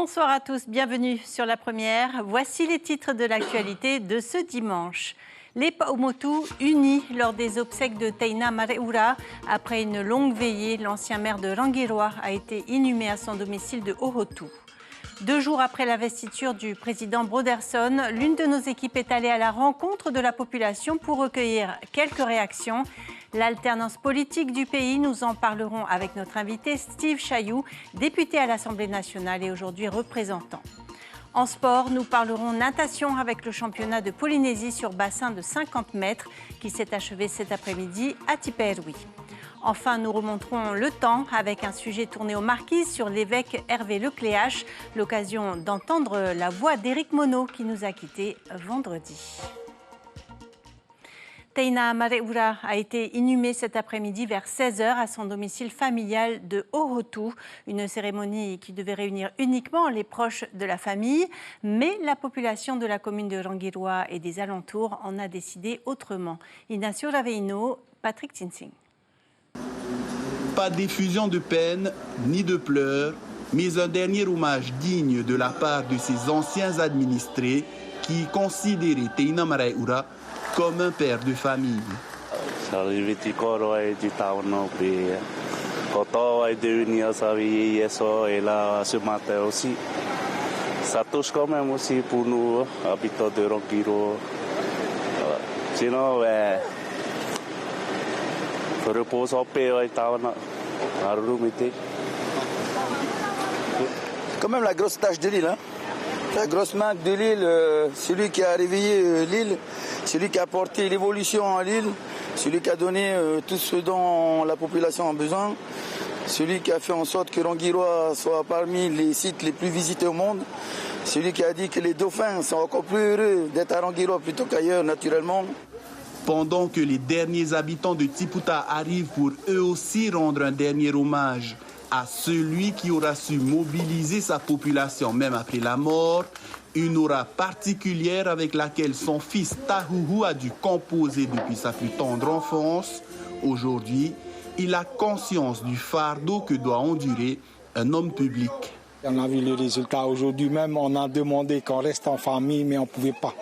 Bonsoir à tous, bienvenue sur La Première. Voici les titres de l'actualité de ce dimanche. Les Paumotu unis lors des obsèques de Teina Mareura. Après une longue veillée, l'ancien maire de Rangiroa a été inhumé à son domicile de Ohotu. 2 jours après l'investiture du président Broderson, l'une de nos équipes est allée à la rencontre de la population pour recueillir quelques réactions. L'alternance politique du pays, nous en parlerons avec notre invité Steve Chayou, député à l'Assemblée nationale et aujourd'hui représentant. En sport, nous parlerons natation avec le championnat de Polynésie sur bassin de 50 mètres qui s'est achevé cet après-midi à Tiperui. Enfin, nous remonterons le temps avec un sujet tourné aux Marquises sur l'évêque Hervé Lecléache, l'occasion d'entendre la voix d'Éric Monod qui nous a quittés vendredi. Teina Mareura a été inhumé cet après-midi vers 16h à son domicile familial de Ohotu, une cérémonie qui devait réunir uniquement les proches de la famille, mais la population de la commune de Rangiroa et des alentours en a décidé autrement. Ignacio Raveino, Patrick Tinsing. Pas d'effusion de peine ni de pleurs, mais un dernier hommage digne de la part de ses anciens administrés qui considéraient Teina Mareura comme un père de famille. Et là ce matin aussi. Ça touche quand même aussi pour nous, habitants de Rangiroa. Sinon, repose en paix, quand même la grosse tâche de l'île, hein? La grosse marque de l'île, celui qui a réveillé l'île, celui qui a apporté l'évolution à l'île, celui qui a donné tout ce dont la population a besoin, celui qui a fait en sorte que Rangiroa soit parmi les sites les plus visités au monde, celui qui a dit que les dauphins sont encore plus heureux d'être à Rangiroa plutôt qu'ailleurs naturellement. Pendant que les derniers habitants de Tiputa arrivent pour eux aussi rendre un dernier hommage à celui qui aura su mobiliser sa population même après la mort, une aura particulière avec laquelle son fils Tahuhu a dû composer depuis sa plus tendre enfance. Aujourd'hui, il a conscience du fardeau que doit endurer un homme public. On a vu le résultat aujourd'hui même, on a demandé qu'on reste en famille, mais on ne pouvait pas.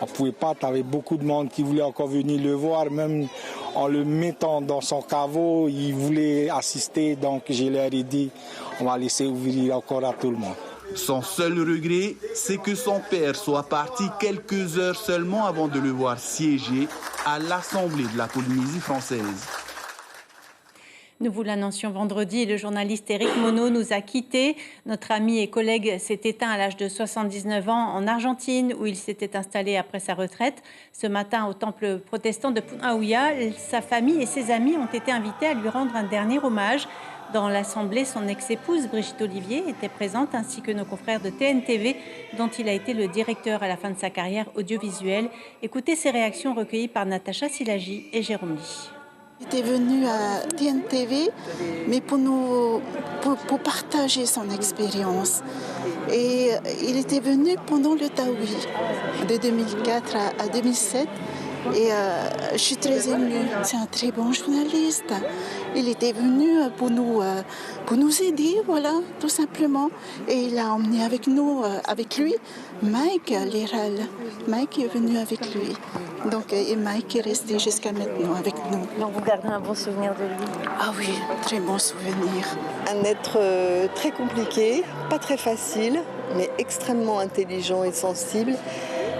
On ne pouvait pas, tu avais beaucoup de monde qui voulait encore venir le voir, même en le mettant dans son caveau, il voulait assister, donc je leur ai dit, on va laisser ouvrir encore à tout le monde. Son seul regret, c'est que son père soit parti quelques heures seulement avant de le voir siéger à l'Assemblée de la Polynésie française. Nous vous l'annoncions vendredi, le journaliste Éric Monod nous a quittés. Notre ami et collègue s'est éteint à l'âge de 79 ans en Argentine, où il s'était installé après sa retraite. Ce matin, au temple protestant de Punaouia, sa famille et ses amis ont été invités à lui rendre un dernier hommage. Dans l'Assemblée, son ex-épouse Brigitte Olivier était présente, ainsi que nos confrères de TNTV, dont il a été le directeur à la fin de sa carrière audiovisuelle. Écoutez ces réactions recueillies par Natacha Silagi et Jérôme Lee. Il était venu à TNTV, mais pour partager son expérience. Et il était venu pendant le Taoui, de 2004 à 2007. Et je suis très émue. C'est un très bon journaliste. Il était venu pour nous aider, voilà, tout simplement. Et il a emmené avec lui, Mike Léral. Mike est venu avec lui. Donc, et Mike est resté jusqu'à maintenant avec nous. Donc vous gardez un bon souvenir de lui? Ah oui, très bon souvenir. Un être très compliqué, pas très facile, mais extrêmement intelligent et sensible,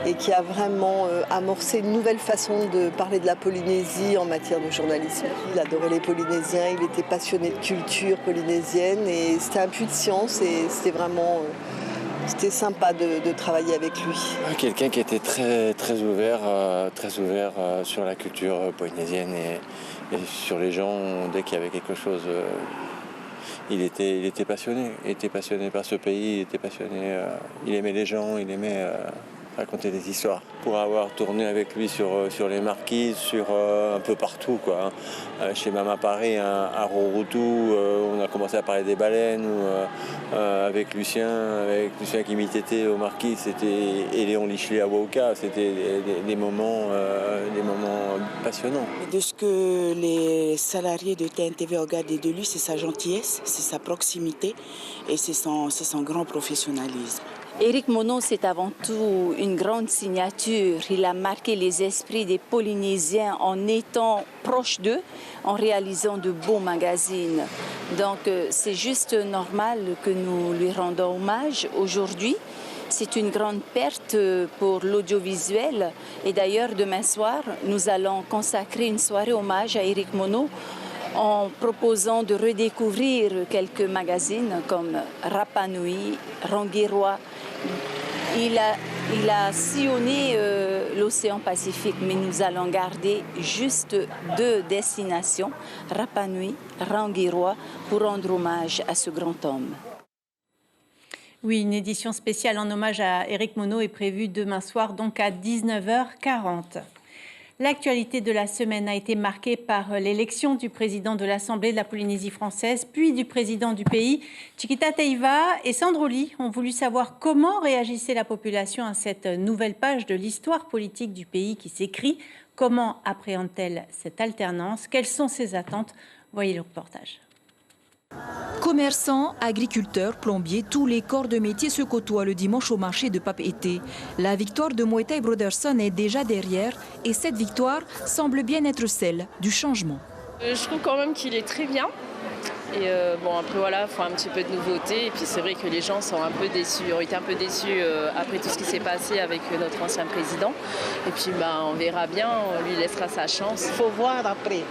et qui a vraiment amorcé une nouvelle façon de parler de la Polynésie en matière de journalisme. Il adorait les Polynésiens, il était passionné de culture polynésienne, et c'était un puits de science, et c'était vraiment... C'était sympa de travailler avec lui. Quelqu'un qui était très ouvert sur la culture polynésienne et sur les gens. Dès qu'il y avait quelque chose, il était passionné. Il était passionné par ce pays, il était passionné. Il aimait les gens, il aimait raconter des histoires. Pour avoir tourné avec lui sur les Marquises, un peu partout, quoi. Chez Mama Paris, à Rorotu, on a commencé à parler des baleines, avec Lucien qui m'était aux Marquises, et Léon Lichelet à Wauka, c'était des moments passionnant. De ce que les salariés de TNTV ont regardé de lui, c'est sa gentillesse, c'est sa proximité et c'est son grand professionnalisme. Éric Monod, c'est avant tout une grande signature. Il a marqué les esprits des Polynésiens en étant proche d'eux, en réalisant de beaux magazines. Donc c'est juste normal que nous lui rendons hommage aujourd'hui. C'est une grande perte pour l'audiovisuel. Et d'ailleurs, demain soir, nous allons consacrer une soirée hommage à Éric Monod en proposant de redécouvrir quelques magazines comme Rapa Nui, Rangiroa. Il a sillonné l'océan Pacifique, mais nous allons garder juste 2 destinations, Rapa Nui, Rangiroa, pour rendre hommage à ce grand homme. Oui, une édition spéciale en hommage à Éric Monod est prévue demain soir, donc à 19h40. L'actualité de la semaine a été marquée par l'élection du président de l'Assemblée de la Polynésie française, puis du président du pays. Chiquita Teiva et Sandro Ly ont voulu savoir comment réagissait la population à cette nouvelle page de l'histoire politique du pays qui s'écrit. Comment appréhende-t-elle cette alternance? Quelles sont ses attentes? Voyez le reportage. Commerçants, agriculteurs, plombiers, tous les corps de métier se côtoient le dimanche au marché de Papeete. La victoire de Muay Thai Broderson est déjà derrière et cette victoire semble bien être celle du changement. Je trouve quand même qu'il est très bien. Et bon, après voilà, il faut un petit peu de nouveauté. Et puis c'est vrai que les gens sont un peu déçus, ont été un peu déçus après tout ce qui s'est passé avec notre ancien président. Et puis on verra bien, on lui laissera sa chance. Il faut voir après.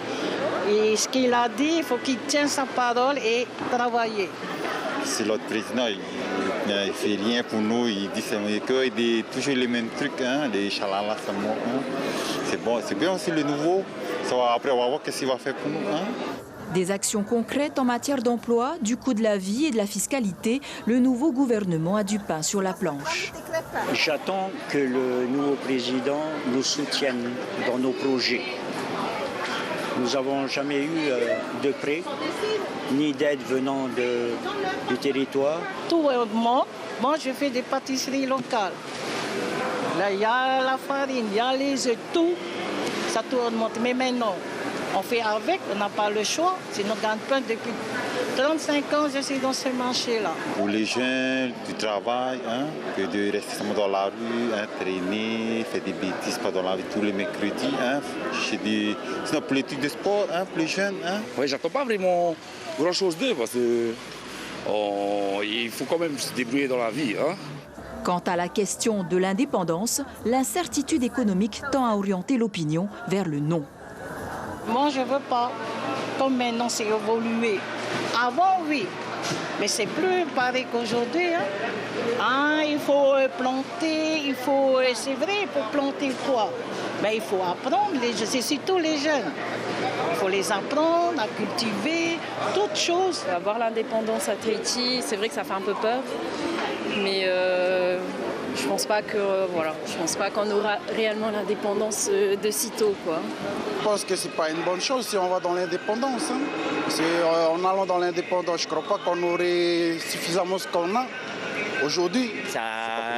Et ce qu'il a dit, il faut qu'il tienne sa parole et travailler. C'est l'autre président, il ne fait rien pour nous, il dit qu'il dit toujours les mêmes trucs, hein, les chalala, c'est bon, c'est bien aussi le nouveau. Après on va voir ce qu'il va faire pour nous. Hein. Des actions concrètes en matière d'emploi, du coût de la vie et de la fiscalité, le nouveau gouvernement a du pain sur la planche. J'attends que le nouveau président nous soutienne dans nos projets. Nous n'avons jamais eu de prêt, ni d'aide venant du territoire. Tout le monde, moi je fais des pâtisseries locales. Là, il y a la farine, il y a les œufs, tout, ça tourne. Mais maintenant, on fait avec, on n'a pas le choix. Sinon, on gagne plein depuis 35 ans, je suis dans ce marché-là. Pour les jeunes, du travail, hein, que de rester dans la rue, hein, traîner, faire des bêtises pas dans la rue tous les mercredis. Hein, sinon, pour les trucs de sport, hein, pour les jeunes. Hein. Oui, j'attends pas vraiment grand-chose d'eux parce qu'il faut quand même se débrouiller dans la vie. Hein. Quant à la question de l'indépendance, l'incertitude économique tend à orienter l'opinion vers le non. Moi, je ne veux pas. Comme maintenant, c'est évolué. Avant, oui. Mais c'est plus pareil qu'aujourd'hui. Hein. Il faut planter, c'est vrai, pour planter quoi? Mais il faut apprendre, c'est surtout les jeunes. Il faut les apprendre à cultiver, toutes choses. Avoir l'indépendance à Tahiti, c'est vrai que ça fait un peu peur. Mais je pense pas qu'on aura réellement l'indépendance de sitôt, quoi. Je pense que c'est pas une bonne chose si on va dans l'indépendance. Hein. En allant dans l'indépendance, je crois pas qu'on aurait suffisamment ce qu'on a aujourd'hui. Ça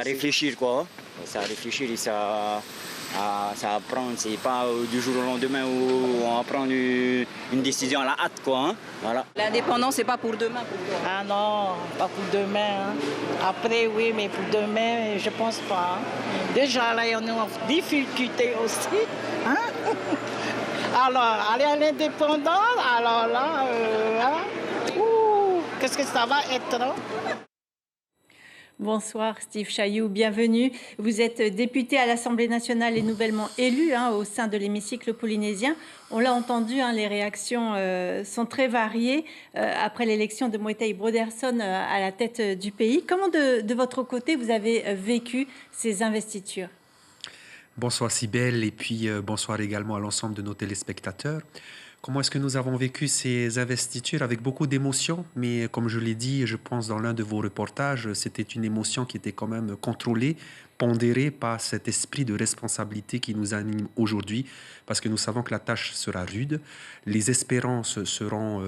réfléchir quoi. Ça réfléchir et ça apprendre. C'est pas du jour au lendemain où on va prendre une décision à la hâte quoi. Hein. Voilà. L'indépendance, c'est pas pour demain. Ah non, pas pour demain. Hein. Après oui, mais pour demain, je pense pas. Hein. Déjà là, on est en difficulté aussi. Hein. Alors, aller à l'indépendance, alors là, qu'est-ce que ça va être? Hein? Bonsoir Steve Chailloux, bienvenue. Vous êtes député à l'Assemblée nationale et nouvellement élu au sein de l'hémicycle polynésien. On l'a entendu, les réactions sont très variées après l'élection de Muay Thai Broderson à la tête du pays. Comment de votre côté vous avez vécu ces investitures? Bonsoir Cybèle et puis bonsoir également à l'ensemble de nos téléspectateurs. Comment est-ce que nous avons vécu ces investitures? Avec beaucoup d'émotions, mais comme je l'ai dit, je pense dans l'un de vos reportages, c'était une émotion qui était quand même contrôlée pondéré par cet esprit de responsabilité qui nous anime aujourd'hui, parce que nous savons que la tâche sera rude, les espérances seront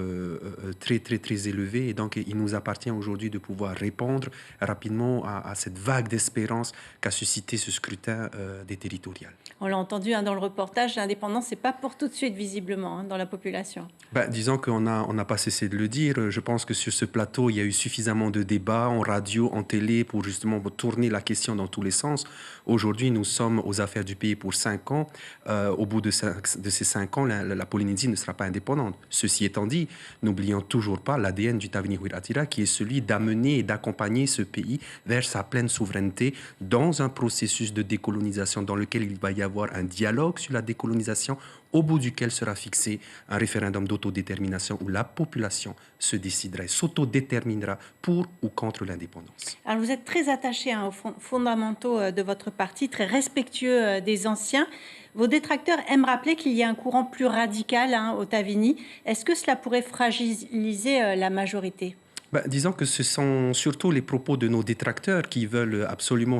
très, très, très élevées, et donc il nous appartient aujourd'hui de pouvoir répondre rapidement à cette vague d'espérance qu'a suscité ce scrutin des territoriales. On l'a entendu dans le reportage, l'indépendance, c'est pas pour tout de suite, visiblement, dans la population. Disons qu'on n'a pas cessé de le dire. Je pense que sur ce plateau, il y a eu suffisamment de débats en radio, en télé, pour justement tourner la question dans tous les sens. Aujourd'hui, nous sommes aux affaires du pays pour 5 ans. Au bout de ces 5 ans, la Polynésie ne sera pas indépendante. Ceci étant dit, n'oublions toujours pas l'ADN du Tavini Huiraatira, qui est celui d'amener et d'accompagner ce pays vers sa pleine souveraineté dans un processus de décolonisation dans lequel il va y avoir un dialogue sur la décolonisation, au bout duquel sera fixé un référendum d'autodétermination où la population se décidera et s'autodéterminera pour ou contre l'indépendance. Alors vous êtes très attaché aux fondamentaux de votre parti, très respectueux des anciens. Vos détracteurs aiment rappeler qu'il y a un courant plus radical au Tavini. Est-ce que cela pourrait fragiliser la majorité ? Disons que ce sont surtout les propos de nos détracteurs qui veulent absolument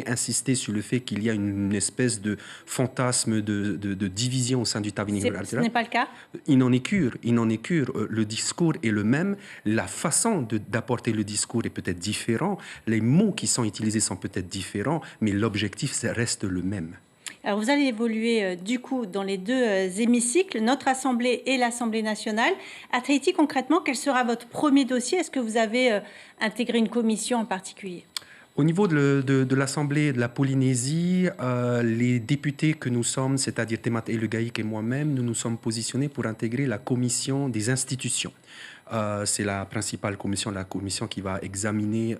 insister sur le fait qu'il y a une espèce de fantasme de division au sein du Tavini Huiraatira. Ce n'est pas le cas. Il en est cure. Le discours est le même. La façon d'apporter le discours est peut-être différent. Les mots qui sont utilisés sont peut-être différents, mais l'objectif reste le même. Alors vous allez évoluer du coup dans les deux hémicycles, notre Assemblée et l'Assemblée nationale. À Tahiti, concrètement, quel sera votre premier dossier ? Est-ce que vous avez intégré une commission en particulier ? Au niveau de l'Assemblée de la Polynésie, les députés que nous sommes, c'est-à-dire Temat Elugaïk et moi-même, nous nous sommes positionnés pour intégrer la commission des institutions. C'est la principale commission, la commission qui va examiner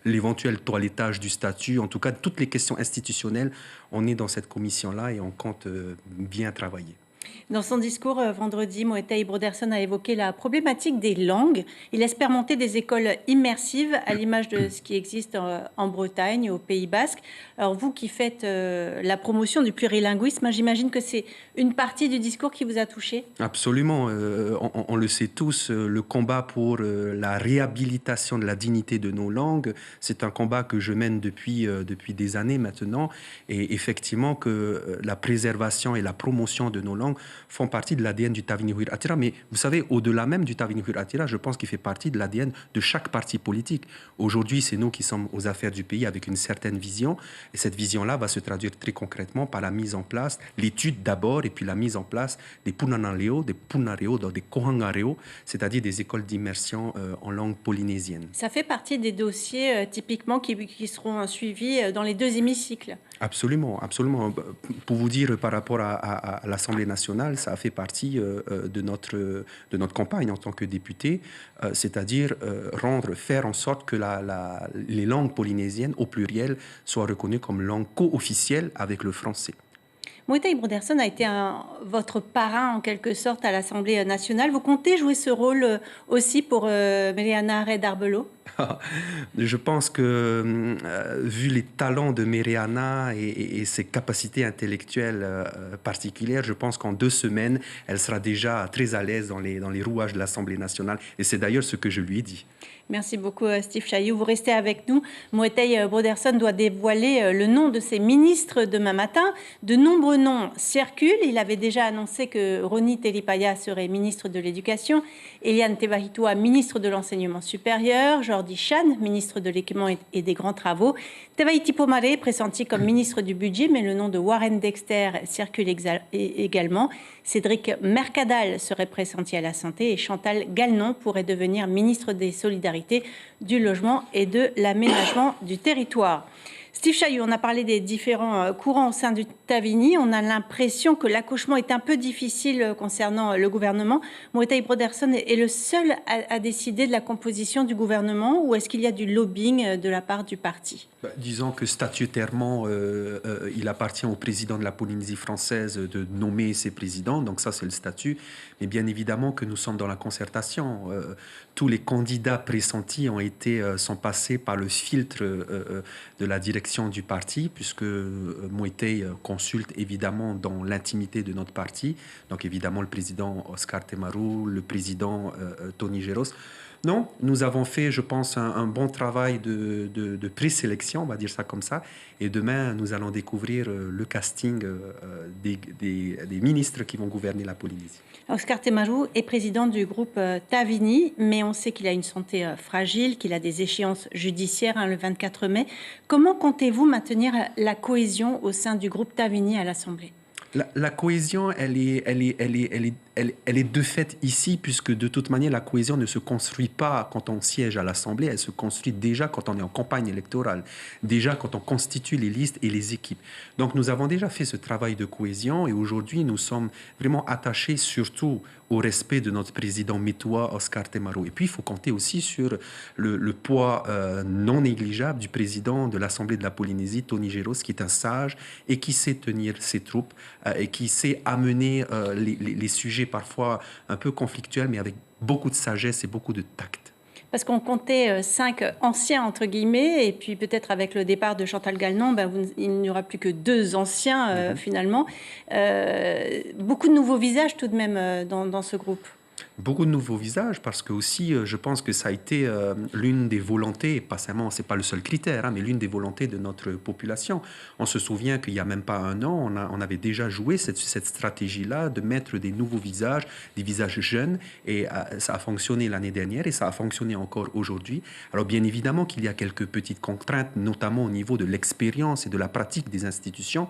l'éventuel toilettage du statut. En tout cas, toutes les questions institutionnelles, on est dans cette commission-là et on compte bien travailler. Dans son discours vendredi, Moetai Broderson a évoqué la problématique des langues. Il espère monter des écoles immersives à l'image de ce qui existe en Bretagne, au Pays Basque. Alors vous qui faites la promotion du plurilinguisme, j'imagine que c'est une partie du discours qui vous a touché ? Absolument. On le sait tous, le combat pour la réhabilitation de la dignité de nos langues, c'est un combat que je mène depuis des années maintenant. Et effectivement que la préservation et la promotion de nos langues font partie de l'ADN du Tavini Huiraatira. Mais vous savez, au-delà même du Tavini Huiraatira, je pense qu'il fait partie de l'ADN de chaque parti politique. Aujourd'hui, c'est nous qui sommes aux affaires du pays avec une certaine vision. Et cette vision-là va se traduire très concrètement par la mise en place, l'étude d'abord, et puis la mise en place des punanareo, des punareo, des kohangareo, c'est-à-dire des écoles d'immersion en langue polynésienne. Ça fait partie des dossiers typiquement qui seront suivis dans les deux hémicycles. Absolument, absolument. Pour vous dire, par rapport à l'Assemblée nationale, ça a fait partie de notre campagne en tant que député, c'est-à-dire faire en sorte que les langues polynésiennes, au pluriel, soient reconnues comme langue co-officielle avec le français. Moetai Broderson a été votre parrain en quelque sorte à l'Assemblée nationale. Vous comptez jouer ce rôle aussi pour Meriana Red-Arbelo ? Je pense que, vu les talents de Meriana et ses capacités intellectuelles particulières, je pense qu'en 2 semaines, elle sera déjà très à l'aise dans les rouages de l'Assemblée nationale. Et c'est d'ailleurs ce que je lui ai dit. Merci beaucoup, Steve Chayou. Vous restez avec nous. Moetai Broderson doit dévoiler le nom de ses ministres demain matin. De nombreux noms circulent. Il avait déjà annoncé que Roni Telipaya serait ministre de l'Éducation, Eliane Tevahitua, ministre de l'Enseignement supérieur, Jordi Chan, ministre de l'Équipement et des Grands Travaux, Tevaiti Pomare, pressenti comme ministre du Budget, mais le nom de Warren Dexter circule également. Cédric Mercadal serait pressenti à la Santé et Chantal Galenon pourrait devenir ministre des Solidarités, du Logement et de l'Aménagement du Territoire. Steve Chayou, on a parlé des différents courants au sein du Tavini. On a l'impression que l'accouchement est un peu difficile concernant le gouvernement. Moetai Broderson est le seul à décider de la composition du gouvernement, ou est-ce qu'il y a du lobbying de la part du parti ? Disons que statutairement, il appartient au président de la Polynésie française de nommer ses présidents, donc ça c'est le statut. Mais bien évidemment que nous sommes dans la concertation. Tous les candidats pressentis sont passés par le filtre de la direction du parti, puisque Moetai consulte évidemment dans l'intimité de notre parti. Donc évidemment le président Oscar Temaru, le président Tony Geros. Non, nous avons fait, je pense, un bon travail de présélection, on va dire ça comme ça. Et demain, nous allons découvrir le casting des ministres qui vont gouverner la Polynésie. Oscar Temaru est président du groupe Tavini, mais on sait qu'il a une santé fragile, qu'il a des échéances judiciaires le 24 mai. Comment comptez-vous maintenir la cohésion au sein du groupe Tavini à l'Assemblée ? La cohésion, elle est de fait ici, puisque de toute manière, la cohésion ne se construit pas quand on siège à l'Assemblée, elle se construit déjà quand on est en campagne électorale, déjà quand on constitue les listes et les équipes. Donc nous avons déjà fait ce travail de cohésion et aujourd'hui, nous sommes vraiment attachés surtout au respect de notre président Metua, Oscar Temaru. Et puis, il faut compter aussi sur le poids non négligeable du président de l'Assemblée de la Polynésie, Tony Géros, qui est un sage et qui sait tenir ses troupes et qui sait amener les sujets parfois un peu conflictuels, mais avec beaucoup de sagesse et beaucoup de tact. Parce qu'on comptait 5 anciens, entre guillemets, et puis peut-être avec le départ de Chantal Gagnon, il n'y aura plus que 2 anciens, finalement. Beaucoup de nouveaux visages tout de même dans ce groupe. Beaucoup de nouveaux visages, parce que aussi, je pense que ça a été l'une des volontés, pas seulement, c'est pas le seul critère, mais l'une des volontés de notre population. On se souvient qu'il n'y a même pas un an, on avait déjà joué cette stratégie-là de mettre des nouveaux visages, des visages jeunes, et ça a fonctionné l'année dernière et ça a fonctionné encore aujourd'hui. Alors bien évidemment qu'il y a quelques petites contraintes, notamment au niveau de l'expérience et de la pratique des institutions,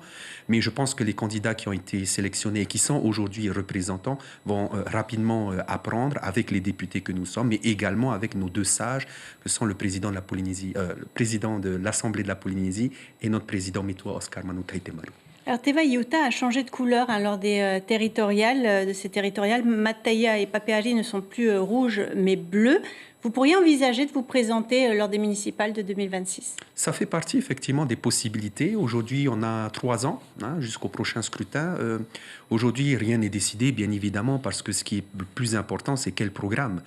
mais je pense que les candidats qui ont été sélectionnés et qui sont aujourd'hui représentants vont rapidement apprendre avec les députés que nous sommes, mais également avec nos 2 sages, que sont le président de la Polynésie, le président de l'Assemblée de la Polynésie et notre président Metua Oscar Manukau Temaru. Alors Teva Iuta a changé de couleur lors des territoriales, de ces territoriales. Mataya et Papeari ne sont plus rouges mais bleus. Vous pourriez envisager de vous présenter lors des municipales de 2026 ? Ça fait partie effectivement des possibilités. Aujourd'hui, on a 3 ans jusqu'au prochain scrutin. Aujourd'hui, rien n'est décidé, bien évidemment, parce que ce qui est le plus important, c'est quel programme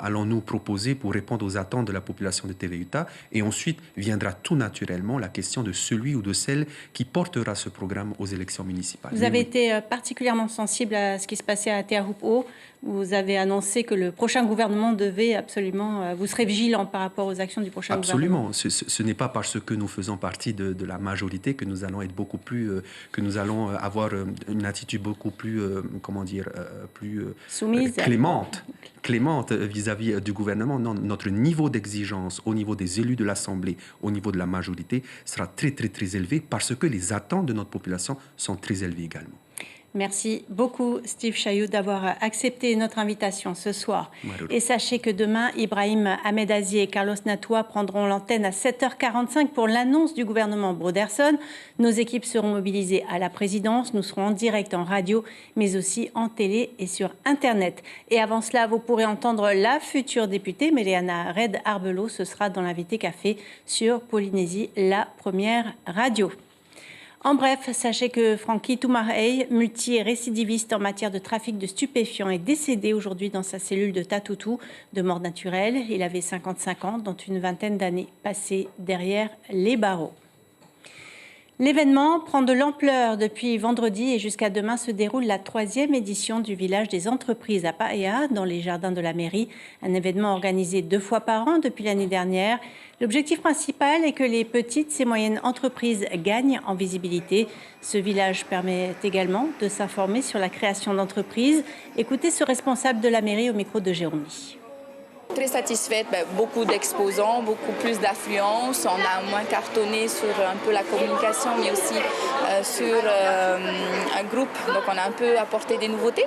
allons-nous proposer pour répondre aux attentes de la population de Teva Iuta. Et ensuite viendra tout naturellement la question de celui ou de celle qui portera ce programme aux élections municipales. Vous avez été particulièrement sensible à ce qui se passait à Te Ahupu'o. Vous avez annoncé que le prochain gouvernement devait absolument... Vous serez vigilant par rapport aux actions du prochain gouvernement. Absolument. Ce n'est pas parce que nous faisons partie de la majorité que nous allons être beaucoup plus... que nous allons avoir une attitude beaucoup plus... soumise, clémente vis-à-vis du gouvernement. Non, notre niveau d'exigence au niveau des élus de l'Assemblée, au niveau de la majorité, sera très, très, très élevé parce que les attentes de notre population sont très élevées également. Merci beaucoup, Steve Chailloux, d'avoir accepté notre invitation ce soir. Et sachez que demain, Ibrahim Ahmed Aziz et Carlos Natua prendront l'antenne à 7h45 pour l'annonce du gouvernement Broderson. Nos équipes seront mobilisées à la présidence. Nous serons en direct en radio, mais aussi en télé et sur Internet. Et avant cela, vous pourrez entendre la future députée, Meleana Red Arbelo. Ce sera dans l'invité café sur Polynésie, la première radio. En bref, sachez que Frankie Toumarey, multi-récidiviste en matière de trafic de stupéfiants, est décédé aujourd'hui dans sa cellule de Tatoutou de mort naturelle. Il avait 55 ans, dont une vingtaine d'années passées derrière les barreaux. L'événement prend de l'ampleur. Depuis vendredi et jusqu'à demain se déroule la 3e édition du village des entreprises à Paea, dans les jardins de la mairie. Un événement organisé 2 fois par an depuis l'année dernière. L'objectif principal est que les petites et moyennes entreprises gagnent en visibilité. Ce village permet également de s'informer sur la création d'entreprises. Écoutez ce responsable de la mairie au micro de Jérôme. Très satisfaite, beaucoup d'exposants, beaucoup plus d'affluence. On a moins cartonné sur un peu la communication, mais aussi sur un groupe. Donc on a un peu apporté des nouveautés.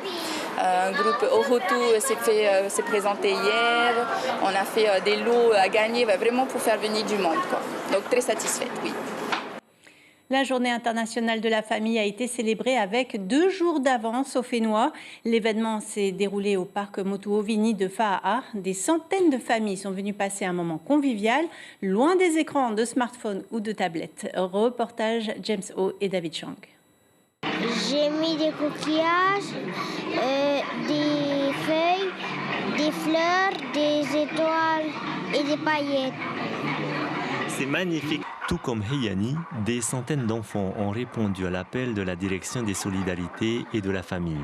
Un groupe Ohotu s'est présenté hier. On a fait des lots à gagner, vraiment pour faire venir du monde, quoi. Donc très satisfaite, oui. La journée internationale de la famille a été célébrée avec 2 jours d'avance au Fénois. L'événement s'est déroulé au parc Motuovini de Fa'a'a. Des centaines de familles sont venues passer un moment convivial, loin des écrans de smartphones ou de tablettes. Reportage James O et David Chang. J'ai mis des coquillages, des feuilles, des fleurs, des étoiles et des paillettes. C'est magnifique. Tout comme Heiani, des centaines d'enfants ont répondu à l'appel de la Direction des Solidarités et de la Famille.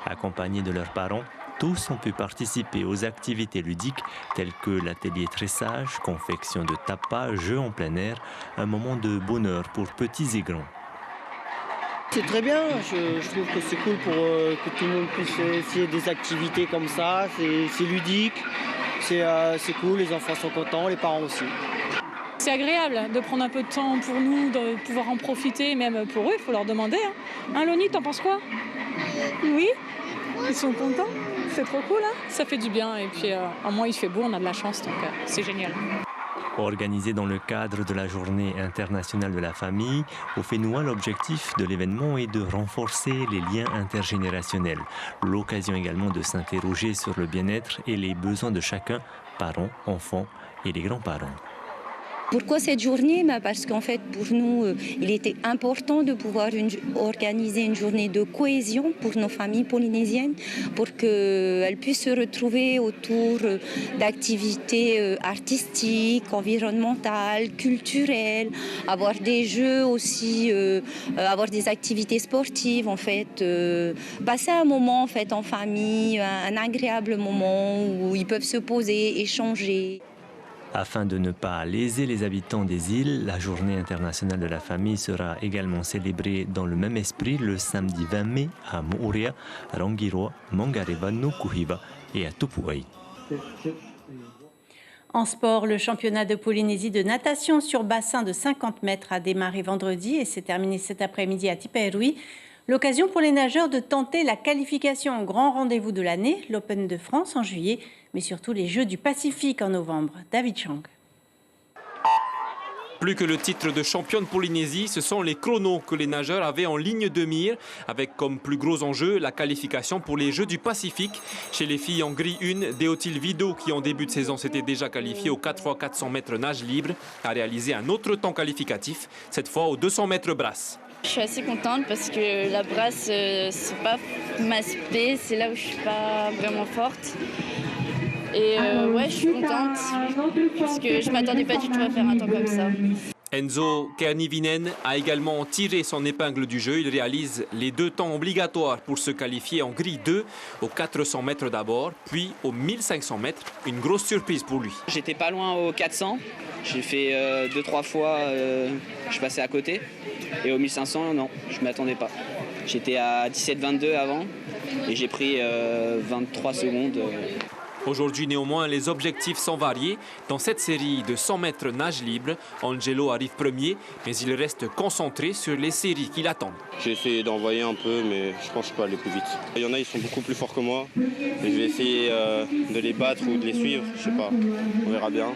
Accompagnés de leurs parents, tous ont pu participer aux activités ludiques telles que l'atelier tressage, confection de tapas, jeux en plein air, un moment de bonheur pour petits et grands. C'est très bien, je trouve que c'est cool pour que tout le monde puisse essayer des activités comme ça, c'est ludique, c'est cool, les enfants sont contents, les parents aussi. C'est agréable de prendre un peu de temps pour nous, de pouvoir en profiter, même pour eux, il faut leur demander. Hein, Loni, t'en penses quoi? Oui, ils sont contents, c'est trop cool, hein, ça fait du bien. Et puis, à moins il fait beau, on a de la chance, donc c'est génial. Organisé dans le cadre de la Journée internationale de la famille, au Fénois, l'objectif de l'événement est de renforcer les liens intergénérationnels. L'occasion également de s'interroger sur le bien-être et les besoins de chacun, parents, enfants et les grands-parents. Pourquoi cette journée? Parce qu'en fait, pour nous, il était important de pouvoir organiser une journée de cohésion pour nos familles polynésiennes, pour qu'elles puissent se retrouver autour d'activités artistiques, environnementales, culturelles, avoir des jeux aussi, avoir des activités sportives, en fait, passer un moment en fait en famille, un agréable moment où ils peuvent se poser, échanger. Afin de ne pas léser les habitants des îles, la Journée internationale de la famille sera également célébrée dans le même esprit le samedi 20 mai à Moorea, Rangiroa, Mangareva, Nukuhiva et à Tupuai. En sport, le championnat de Polynésie de natation sur bassin de 50 mètres a démarré vendredi et s'est terminé cet après-midi à Tipairui. L'occasion pour les nageurs de tenter la qualification au grand rendez-vous de l'année, l'Open de France en juillet, mais surtout les Jeux du Pacifique en novembre. David Chang. Plus que le titre de championne Polynésie, ce sont les chronos que les nageurs avaient en ligne de mire, avec comme plus gros enjeu la qualification pour les Jeux du Pacifique. Chez les filles en grille 1, Déotile Vido, qui en début de saison s'était déjà qualifiée au 4x400 mètres nage libre, a réalisé un autre temps qualificatif, cette fois aux 200 mètres brasse. Je suis assez contente parce que la brasse, c'est pas ma spé, c'est là où je suis pas vraiment forte. Et ouais, je suis contente parce que je m'attendais pas du tout à faire un temps comme ça. Enzo Kernivinen a également tiré son épingle du jeu. Il réalise les 2 temps obligatoires pour se qualifier en grille 2 aux 400 mètres d'abord, puis aux 1500 mètres. Une grosse surprise pour lui. J'étais pas loin aux 400. J'ai fait 2-3 fois, je passais à côté. Et aux 1500, non, je ne m'attendais pas. J'étais à 17-22 avant et j'ai pris 23 secondes. Aujourd'hui, néanmoins, les objectifs sont variés. Dans cette série de 100 mètres nage libre, Angelo arrive premier, mais il reste concentré sur les séries qui l'attendent. J'ai essayé d'envoyer un peu, mais je pense que je peux aller plus vite. Il y en a, ils sont beaucoup plus forts que moi. Et je vais essayer de les battre ou de les suivre, je sais pas, on verra bien.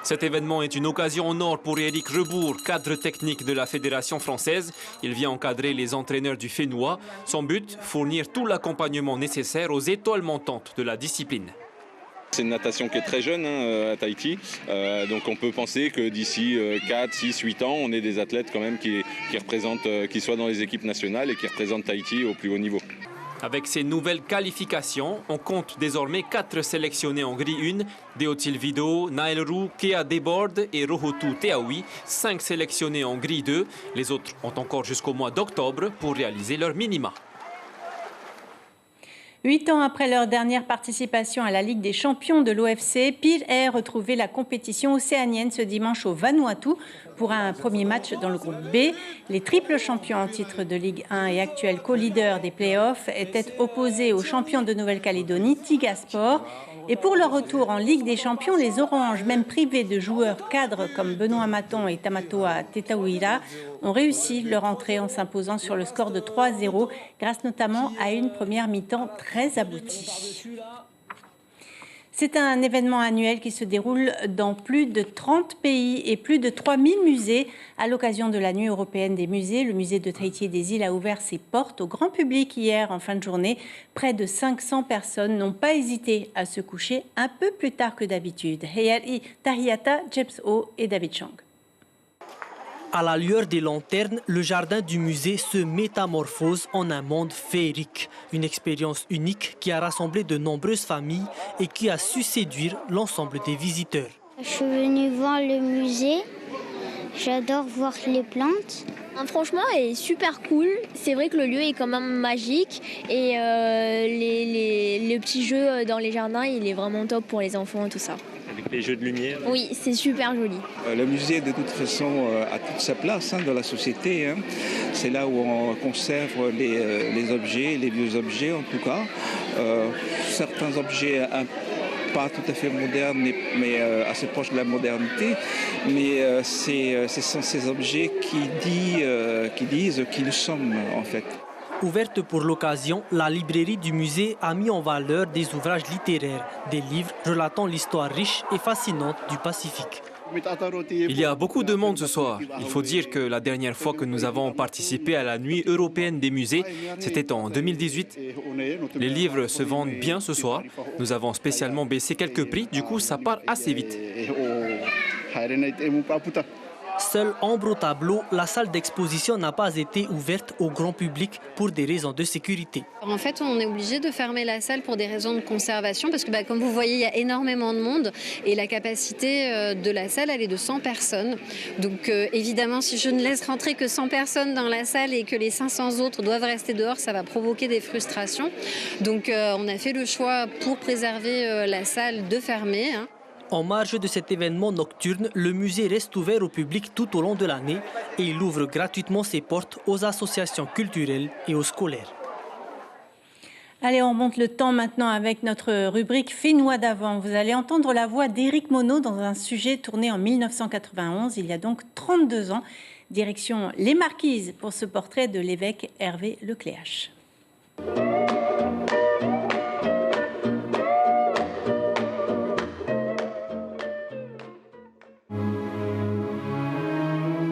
Cet événement est une occasion en or pour Éric Rebourg, cadre technique de la Fédération française. Il vient encadrer les entraîneurs du Fénois. Son but, fournir tout l'accompagnement nécessaire aux étoiles montantes de la discipline. C'est une natation qui est très jeune à Tahiti, donc on peut penser que d'ici 4, 6, 8 ans, on ait des athlètes quand même qui soient dans les équipes nationales et qui représentent Tahiti au plus haut niveau. Avec ces nouvelles qualifications, on compte désormais 4 sélectionnés en grille 1, Déotile Vido, Nael Roux, Kea Debord et Rohotu Teaoui, 5 sélectionnés en grille 2. Les autres ont encore jusqu'au mois d'octobre pour réaliser leur minima. 8 ans après leur dernière participation à la Ligue des champions de l'OFC, Pire Air retrouvait la compétition océanienne ce dimanche au Vanuatu pour un premier match dans le groupe B. Les triples champions en titre de Ligue 1 et actuels co-leaders des playoffs étaient opposés aux champions de Nouvelle-Calédonie, Tigasport. Et pour leur retour en Ligue des champions, les Oranges, même privés de joueurs cadres comme Benoît Maton et Tamatoa Tetauira, ont réussi leur entrée en s'imposant sur le score de 3-0, grâce notamment à une première mi-temps très aboutie. C'est un événement annuel qui se déroule dans plus de 30 pays et plus de 3000 musées. À l'occasion de la Nuit européenne des musées, le musée de Tahiti et des îles a ouvert ses portes au grand public hier en fin de journée. Près de 500 personnes n'ont pas hésité à se coucher un peu plus tard que d'habitude. Heyari Tahiata, James O et David Chang. À la lueur des lanternes, le jardin du musée se métamorphose en un monde féerique. Une expérience unique qui a rassemblé de nombreuses familles et qui a su séduire l'ensemble des visiteurs. Je suis venue voir le musée. J'adore voir les plantes. Franchement, elle est super cool. C'est vrai que le lieu est quand même magique et les petits jeux dans les jardins, il est vraiment top pour les enfants et tout ça. Avec les jeux de lumière. Oui, c'est super joli. Le musée, de toute façon, a toute sa place dans la société. C'est là où on conserve les objets, les vieux objets en tout cas. Certains objets pas tout à fait modernes, mais assez proches de la modernité. Mais ce sont ces objets qui disent qui nous sommes en fait. Ouverte pour l'occasion, la librairie du musée a mis en valeur des ouvrages littéraires, des livres relatant l'histoire riche et fascinante du Pacifique. Il y a beaucoup de monde ce soir. Il faut dire que la dernière fois que nous avons participé à la nuit européenne des musées, c'était en 2018. Les livres se vendent bien ce soir. Nous avons spécialement baissé quelques prix, du coup ça part assez vite. Seule ombre au tableau, la salle d'exposition n'a pas été ouverte au grand public pour des raisons de sécurité. En fait, on est obligé de fermer la salle pour des raisons de conservation parce que, comme vous voyez, il y a énormément de monde et la capacité de la salle, elle est de 100 personnes. Donc, évidemment, si je ne laisse rentrer que 100 personnes dans la salle et que les 500 autres doivent rester dehors, ça va provoquer des frustrations. Donc, on a fait le choix pour préserver la salle de fermer. En marge de cet événement nocturne, le musée reste ouvert au public tout au long de l'année et il ouvre gratuitement ses portes aux associations culturelles et aux scolaires. Allez, on remonte le temps maintenant avec notre rubrique Fénois d'avant. Vous allez entendre la voix d'Éric Monod dans un sujet tourné en 1991, il y a donc 32 ans. Direction Les Marquises pour ce portrait de l'évêque Hervé Lecléache.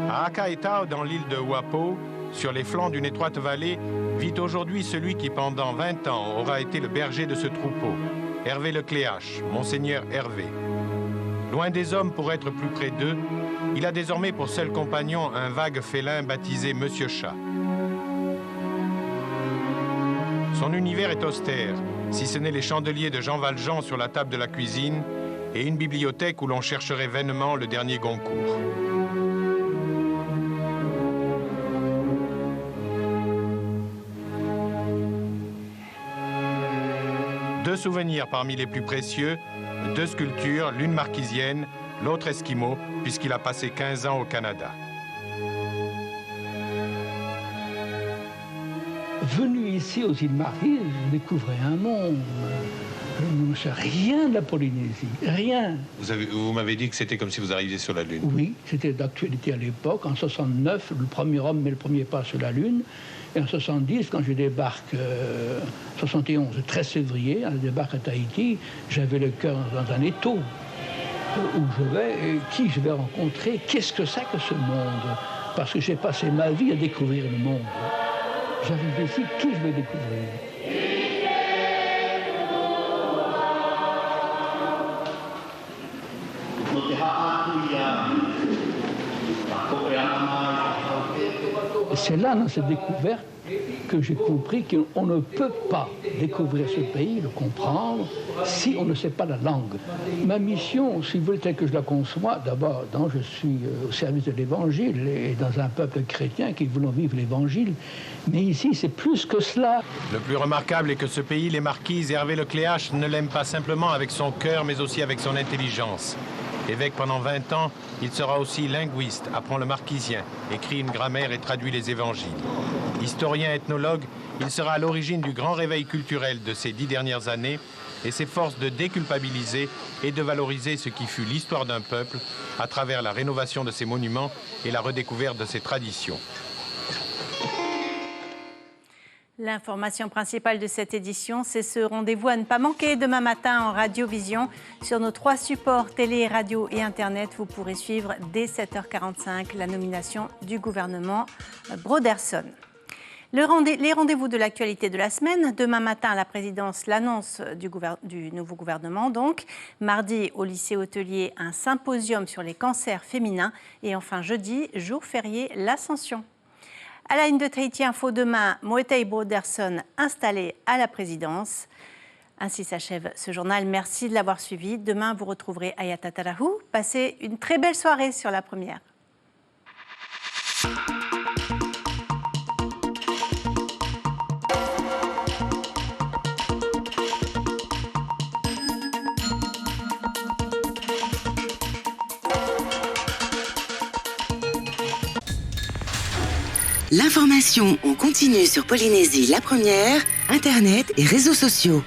À Akaetao, dans l'île de Wapo, sur les flancs d'une étroite vallée, vit aujourd'hui celui qui pendant 20 ans aura été le berger de ce troupeau, Hervé Lecléache, Monseigneur Hervé. Loin des hommes pour être plus près d'eux, il a désormais pour seul compagnon un vague félin baptisé Monsieur Chat. Son univers est austère, si ce n'est les chandeliers de Jean Valjean sur la table de la cuisine et une bibliothèque où l'on chercherait vainement le dernier Goncourt. Deux souvenirs parmi les plus précieux, deux sculptures, l'une marquisienne, l'autre esquimau, puisqu'il a passé 15 ans au Canada. Venu ici aux îles Marquises, je découvrais un monde. Je ne sais rien de la Polynésie, rien. Vous m'avez dit que c'était comme si vous arriviez sur la Lune. Oui, c'était d'actualité à l'époque. En 69, le premier homme met le premier pas sur la Lune. Et en 70, quand je débarque, 71, le 13 février, je débarque à Tahiti, j'avais le cœur dans un étau. Où je vais, et qui je vais rencontrer, qu'est-ce que c'est que ce monde? Parce que j'ai passé ma vie à découvrir le monde. J'arrive ici, qui je vais découvrir? C'est là, dans cette découverte, que j'ai compris qu'on ne peut pas découvrir ce pays, le comprendre, si on ne sait pas la langue. Ma mission, si vous voulez, telle que je la conçois, d'abord, je suis au service de l'Évangile et dans un peuple chrétien qui voulons vivre l'Évangile. Mais ici, c'est plus que cela. Le plus remarquable est que ce pays, les Marquises, Hervé Lecléache ne l'aime pas simplement avec son cœur, mais aussi avec son intelligence. Évêque pendant 20 ans, il sera aussi linguiste, apprend le marquisien, écrit une grammaire et traduit les évangiles. Historien ethnologue, il sera à l'origine du grand réveil culturel de ces 10 dernières années et s'efforce de déculpabiliser et de valoriser ce qui fut l'histoire d'un peuple à travers la rénovation de ses monuments et la redécouverte de ses traditions. L'information principale de cette édition, c'est ce rendez-vous à ne pas manquer demain matin en Radiovision. Sur nos 3 supports, télé, radio et Internet, vous pourrez suivre dès 7h45 la nomination du gouvernement Broderson. Les rendez-vous de l'actualité de la semaine. Demain matin, à la présidence, l'annonce du nouveau gouvernement. Donc, mardi, au lycée hôtelier, un symposium sur les cancers féminins. Et enfin, jeudi, jour férié, l'Ascension. À la une de Tahiti Info demain, Moetai Broderson installé à la présidence. Ainsi s'achève ce journal. Merci de l'avoir suivi. Demain, vous retrouverez Ayata Tarahu. Passez une très belle soirée sur La Première. L'information en continu sur Polynésie la première, Internet et réseaux sociaux.